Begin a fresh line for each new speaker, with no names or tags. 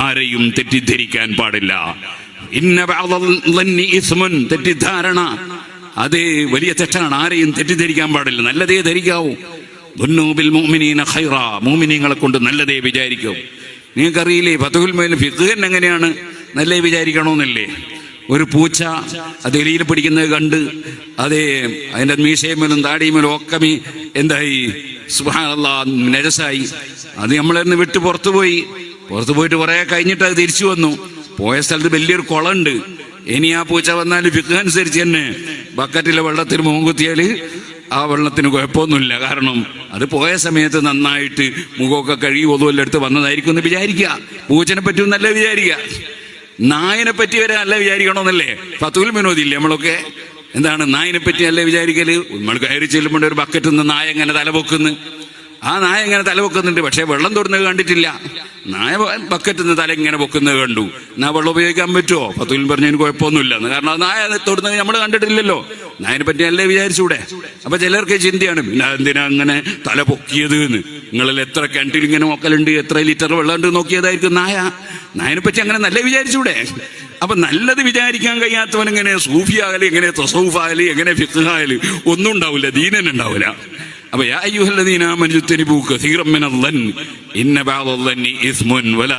ആരെയും തെറ്റിദ്ധരിക്കാൻ പാടില്ല. തെറ്റിദ്ധാരണ അത് വലിയ തെറ്റാണ്. ആരെയും തെറ്റിദ്ധരിക്കാൻ പാടില്ല. നല്ലതേ ധരിക്കാവൂ. മുഅ്മിനീങ്ങളെ കൊണ്ട് നല്ലതേ വിചാരിക്കും. നിങ്ങൾക്കറിയില്ലേ ഫത്ഹുൽ മുഈൻ ഫിഖ്ഹ് എങ്ങനെയാണ് നല്ലതേ വിചാരിക്കണമെന്നല്ലേ? ഒരു പൂച്ച അത് എലിയിൽ പിടിക്കുന്നത് കണ്ട് അതേ അതിൻ്റെ മീശയമേലും താടിയമേലും ഒക്കെ എന്തായി സുബ്ഹാനല്ലാഹ് നജസായി. അത് നമ്മളെന്ന് വിട്ട് പുറത്തു പോയിട്ട് കുറെ കഴിഞ്ഞിട്ട് അത് തിരിച്ചു വന്നു. പോയ സ്ഥലത്ത് വലിയൊരു കുളമുണ്ട്. ഇനി ആ പൂച്ച വന്നാൽ ഫിഖ്ഹ് അനുസരിച്ച് തന്നെ ബക്കറ്റിലെ വെള്ളത്തിൽ മുഖം കുത്തിയാൽ ആ വെള്ളത്തിന് കുഴപ്പമൊന്നുമില്ല. കാരണം അത് പോയ സമയത്ത് നന്നായിട്ട് മുഖമൊക്കെ കഴുകി ഒതുവെല്ലാം എടുത്ത് വന്നതായിരിക്കും എന്ന് വിചാരിക്കുക. പൂച്ചനെ പറ്റുമെന്നല്ല വിചാരിക്കുക. നായനെ പറ്റി വരെ അല്ല വിചാരിക്കണമെന്നല്ലേ ഫത്ഹുൽ മുഈനില്ലേ നമ്മളൊക്കെ? എന്താണ് നായനെ പറ്റി അല്ലേ വിചാരിക്കല്? നമ്മൾ കയറി ചെല്ലുമ്പോൾ ഒരു ബക്കറ്റിൽ നിന്ന് നായ എങ്ങനെ തലപൊക്കുന്നു. ആ നായ എങ്ങനെ തലപൊക്കുന്നുണ്ട്, പക്ഷെ വെള്ളം തൊടുന്നത് കണ്ടിട്ടില്ല. നായ ബക്കറ്റിൽ നിന്ന് തല ഇങ്ങനെ പൊക്കുന്നത് കണ്ടു. എന്നാ വെള്ളം ഉപയോഗിക്കാൻ പറ്റുമോ? ഫത്ഹുൽ പറഞ്ഞതിന് കുഴപ്പമൊന്നുമില്ല. കാരണം നായ തൊടുന്നത് നമ്മൾ കണ്ടിട്ടില്ലല്ലോ. നായനെ പറ്റി അല്ലേ വിചാരിച്ചൂടെ? അപ്പൊ ചിലർക്ക് ചിന്തയാണ് പിന്നെ എന്തിനാ അങ്ങനെ തല പൊക്കിയത് എന്ന്. നിങ്ങളിൽ എത്ര കിണറ്റിൽ ഇങ്ങനെ നോക്കലുണ്ട്, എത്ര ലിറ്റർ വെള്ളം ഉണ്ട് നോക്കിയതായിരിക്കും നായനെ പറ്റി അങ്ങനെ നല്ല വിചാരിച്ചൂടെ? അപ്പൊ നല്ലത് വിചാരിക്കാൻ കഴിയാത്തവൻ എങ്ങനെ സൂഫിയാകല്, എങ്ങനെ തസൗഫാകല്, എങ്ങനെ ഫിഖ്ഹാകല്? ഒന്നും ഉണ്ടാവില്ല, ദീനന്നെ ഉണ്ടാവില്ല. അപ്പൊ യാ അയ്യുഹല്ലദീന ആമനൂ ഇജ്തനിബൂ കസീറൻ മിനൽ ളന്നി ഇന്ന ബഅദൽ ളന്നി ഇസ്മുൻ വലാ